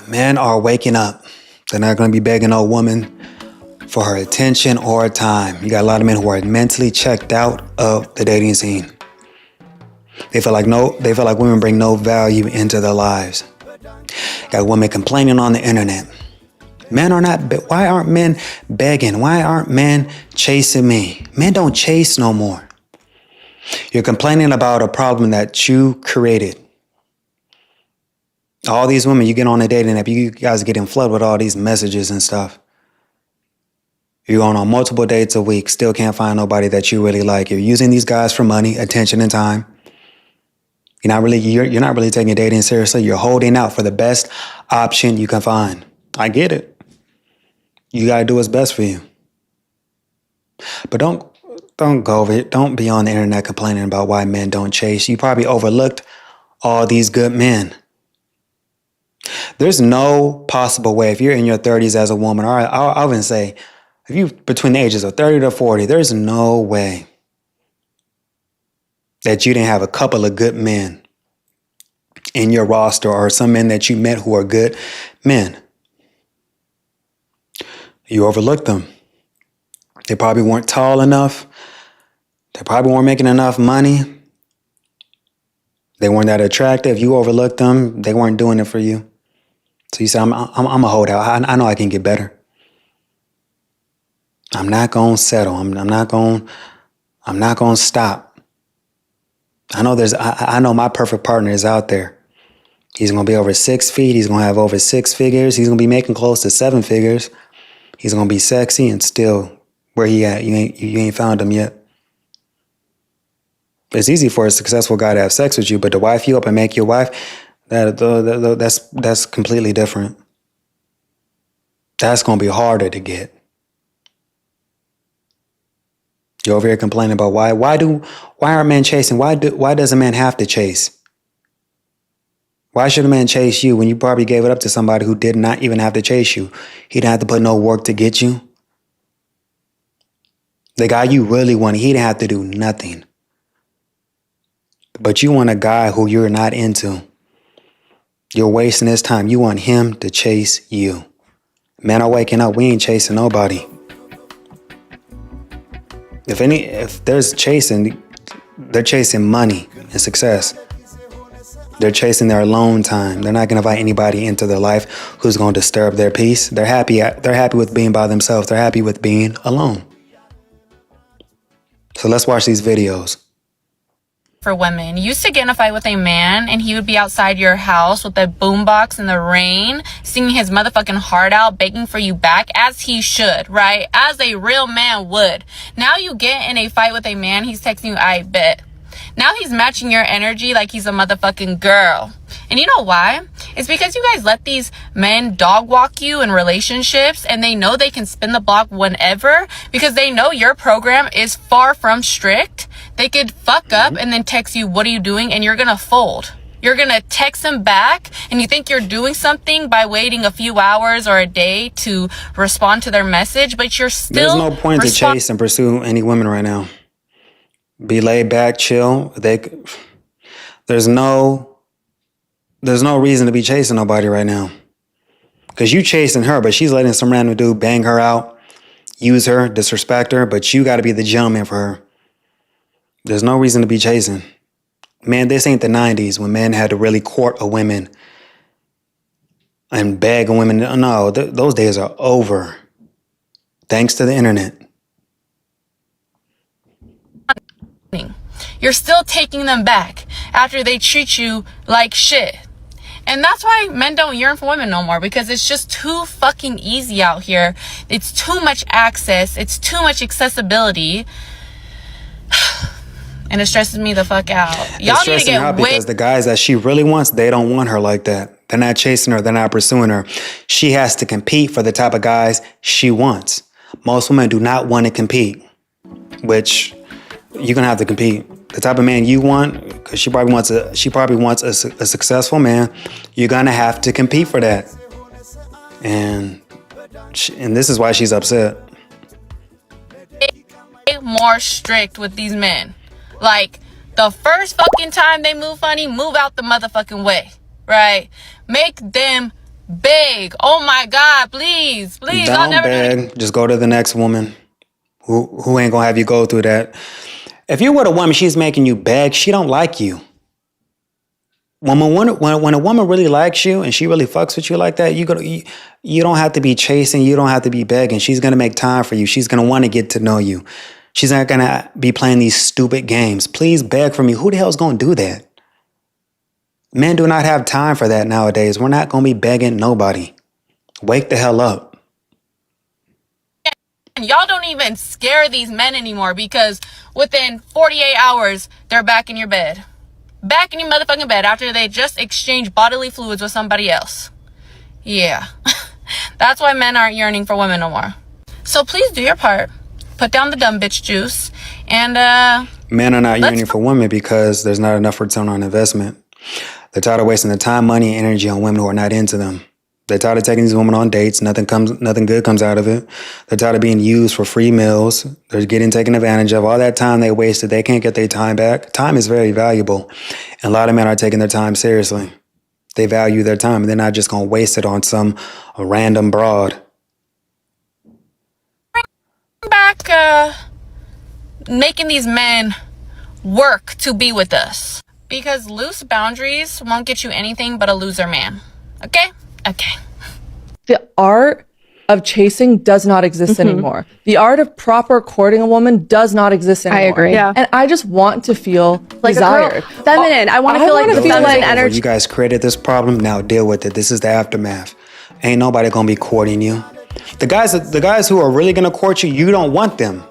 Men are waking up. They're not going to be begging no woman for her attention or time. You got a lot of men who are mentally checked out of the dating scene. They feel like women bring no value into their lives. Got women complaining on the internet. Why aren't men begging? Why aren't men chasing me? Men don't chase no more. You're complaining about a problem that you created. All these women, you get on a dating app, you guys getting flooded with all these messages and stuff. You're going on multiple dates a week, still can't find nobody that you really like. You're using these guys for money, attention, and time. You're not really taking dating seriously. You're holding out for the best option you can find. I get it. You gotta do what's best for you. But don't go over it. Don't be on the internet complaining about why men don't chase. You probably overlooked all these good men. There's no possible way, if you're in your 30s as a woman, or I'll even say, if you're between the ages of 30 to 40, there's no way that you didn't have a couple of good men in your roster, or some men that you met who are good men. You overlooked them. They probably weren't tall enough. They probably weren't making enough money. They weren't that attractive. You overlooked them. They weren't doing it for you. So you say, I'm a holdout. I know I can get better. I'm not going to settle. I'm not going to stop. I know my perfect partner is out there. He's going to be over 6 feet. He's going to have over 6 figures. He's going to be making close to 7 figures. He's going to be sexy, and still, where he at? You ain't found him yet. It's easy for a successful guy to have sex with you, but to wife you up and make your wife, that's completely different. That's going to be harder to get. You're over here complaining about why aren't men chasing? Why does a man have to chase? Why should a man chase you when you probably gave it up to somebody who did not even have to chase you? He didn't have to put no work to get you. The guy you really wanted, he didn't have to do nothing. But you want a guy who you're not into. You're wasting his time. You want him to chase you. Men are waking up. We ain't chasing nobody. If there's chasing, they're chasing money and success. They're chasing their alone time. They're not going to invite anybody into their life who's going to disturb their peace. They're happy with being by themselves. They're happy with being alone. So let's watch these videos. For women, you used to get in a fight with a man and he would be outside your house with a boombox in the rain, singing his motherfucking heart out, begging for you back, as he should, right? As a real man would. Now you get in a fight with a man, he's texting you, I bet. Now he's matching your energy like he's a motherfucking girl. And you know why? It's because you guys let these men dog walk you in relationships, and they know they can spin the block whenever because they know your program is far from strict. They could fuck up and then text you, what are you doing? And you're going to fold. You're going to text them back, and you think you're doing something by waiting a few hours or a day to respond to their message, but you're still... There's no point to chase and pursue any women right now. Be laid back, chill. There's no reason to be chasing nobody right now. Because you chasing her, but she's letting some random dude bang her out, use her, disrespect her, but you got to be the gentleman for her. There's no reason to be chasing. Man, this ain't the 90s when men had to really court a woman and beg a woman. No, those days are over. Thanks to the internet. You're still taking them back after they treat you like shit. And that's why men don't yearn for women no more, because it's just too fucking easy out here. It's too much access. It's too much accessibility. And it stresses me the fuck out. Y'all need to get her because the guys that she really wants, they don't want her like that. They're not chasing her. They're not pursuing her. She has to compete for the type of guys she wants. Most women do not want to compete, which you're going to have to compete. The type of man you want, because she probably wants a successful man, you're going to have to compete for that. And this is why she's upset. More strict with these men. Like, the first fucking time they move funny, move out the motherfucking way, right? Make them Beg. Oh my God, please. Please. I'll Don't never do it. beg. Just go to the next woman who ain't gonna have you go through that. If you're with a woman, she's making you beg, she don't like you. When a woman really likes you and she really fucks with you like that, you don't have to be chasing, you don't have to be begging. She's gonna make time for you. She's gonna want to get to know you. She's not gonna be playing these stupid games. Please beg from me. Who the hell's gonna do that? Men do not have time for that nowadays. We're not gonna be begging nobody. Wake the hell up. And y'all don't even scare these men anymore because within 48 hours, they're back in your bed. Back in your motherfucking bed after they just exchanged bodily fluids with somebody else. Yeah. That's why men aren't yearning for women no more. So please do your part. Put down the dumb bitch juice. And, Men are not yearning for women because there's not enough return on investment. They're tired of wasting their time, money, and energy on women who are not into them. They're tired of taking these women on dates. Nothing good comes out of it. They're tired of being used for free meals. They're getting taken advantage of. All that time they wasted, they can't get their time back. Time is very valuable. And a lot of men are taking their time seriously. They value their time, and they're not just going to waste it on some random broad. back, making these men work to be with us. Because loose boundaries won't get you anything but a loser man. Okay? Okay. The art of chasing does not exist anymore. The art of proper courting a woman does not exist anymore. I agree. Yeah. And I just want to feel Like desired. a girl, feminine. I want to feel like the feminine energy. You guys created this problem. Now deal with it. This is the aftermath. Ain't nobody gonna be courting you. The guys who are really gonna court you, you don't want them.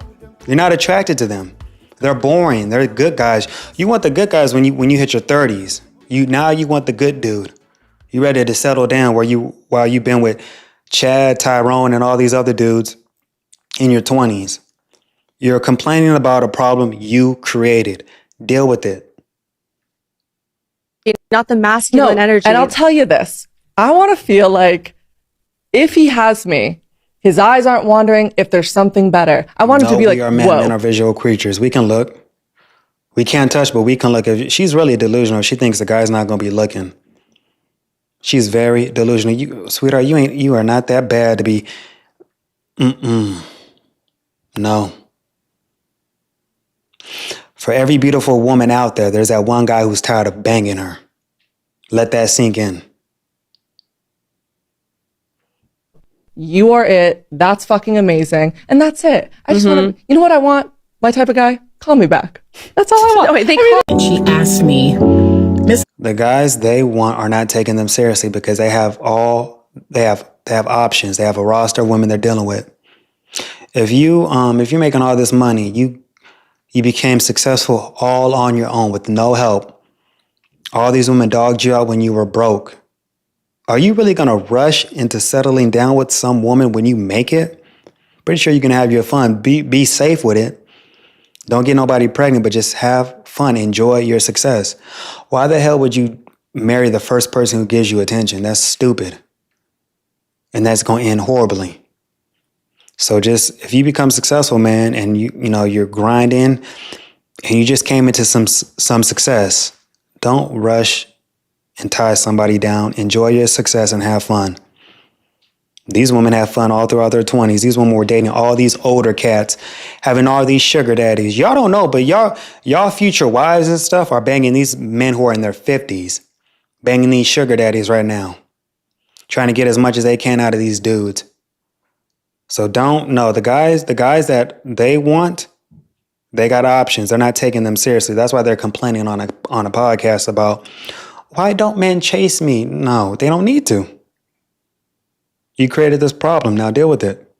You're not attracted to them. They're boring. They're good guys. You want the good guys when you hit your 30s. You want the good dude. You ready to settle down while you've been with Chad, Tyrone, and all these other dudes in your 20s. You're complaining about a problem you created. Deal with it. Not the masculine energy. And I'll tell you this. I want to feel like if he has me, his eyes aren't wandering, if there's something better. I want him to be like, we are men. whoa. Men are visual creatures. We can look. We can't touch, but we can look. If she's really delusional, she thinks the guy's not going to be looking. She's very delusional. Sweetheart, you are not that bad to be. No. For every beautiful woman out there, there's that one guy who's tired of banging her. Let that sink in. You are it. That's fucking amazing. And that's it. I just want to, you know what I want? My type of guy? Call me back. That's all I want. No, wait, And she asked me, The guys they want are not taking them seriously because they have options. They have a roster of women they're dealing with. If you're making all this money, you became successful all on your own with no help. All these women dogged you out when you were broke. Are you really going to rush into settling down with some woman when you make it? Pretty sure you can have your fun. Be safe with it. Don't get nobody pregnant, but just have fun. Enjoy your success. Why the hell would you marry the first person who gives you attention? That's stupid. And that's going to end horribly. So just, if you become successful, man, and you're grinding and you just came into some success, don't rush and tie somebody down. Enjoy your success and have fun. These women have fun all throughout their 20s. These women were dating all these older cats, having all these sugar daddies. Y'all don't know, but y'all future wives and stuff are banging these men who are in their 50s, banging these sugar daddies right now, trying to get as much as they can out of these dudes. So the guys that they want, they got options. They're not taking them seriously. That's why they're complaining on a podcast about, why don't men chase me? No, they don't need to. You created this problem. Now deal with it.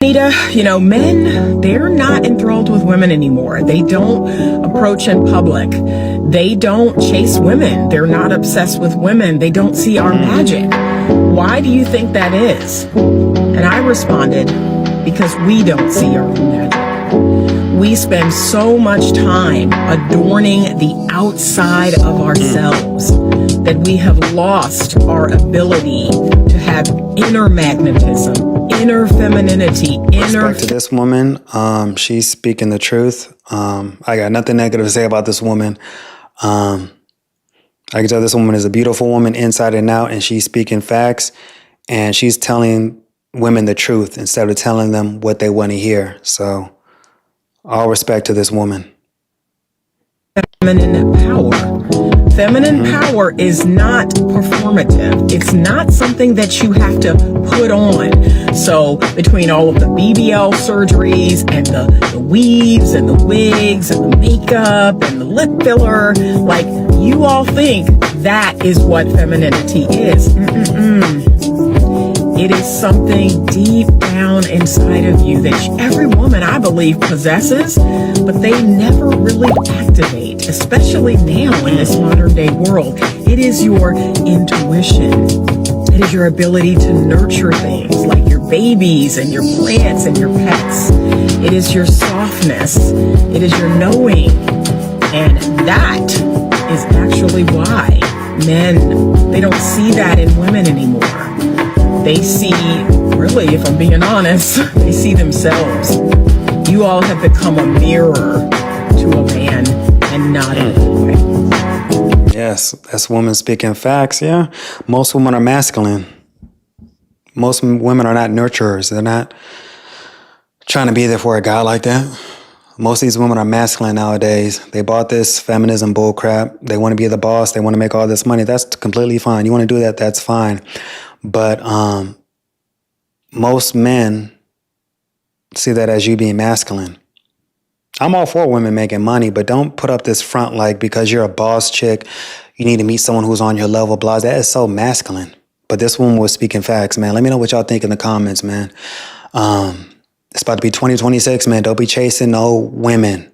Anita, men, they're not enthralled with women anymore. They don't approach in public. They don't chase women. They're not obsessed with women. They don't see our magic. Why do you think that is? And I responded, because we don't see our own magic. We spend so much time adorning the outside of ourselves that we have lost our ability to have inner magnetism, inner femininity, Respect to this woman. She's speaking the truth. I got nothing negative to say about this woman. I I can tell this woman is a beautiful woman inside and out, and she's speaking facts, and she's telling women the truth instead of telling them what they want to hear. So, all respect to this woman. Feminine power. Feminine power is not performative. It's not something that you have to put on. So between all of the BBL surgeries and the weaves and the wigs and the makeup and the lip filler, like, you all think that is what femininity is. It is something deep down inside of you that every woman, I believe, possesses, but they never really activate, especially now in this modern day world. It is your intuition. It is your ability to nurture things like your babies and your plants and your pets. It is your softness. It is your knowing. And that is actually why men, they don't see that in women anymore. They see, really, if I'm being honest, they see themselves. You all have become a mirror to a man and not a boy. Yes, that's women speaking facts, yeah. Most women are masculine. Most women are not nurturers. They're not trying to be there for a guy like that. Most of these women are masculine nowadays. They bought this feminism bullcrap. They want to be the boss. They want to make all this money. That's completely fine. You want to do that, that's fine. But most men see that as you being masculine. I'm all for women making money, but don't put up this front like because you're a boss chick, you need to meet someone who's on your level, blah. That is so masculine. But this woman was speaking facts, man. Let me know what y'all think in the comments, man. It's about to be 2026, man. Don't be chasing no women.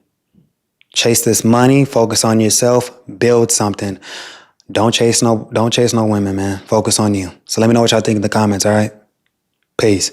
Chase this money, focus on yourself, build something. Don't chase no women, man. Focus on you. So let me know what y'all think in the comments, all right? Peace.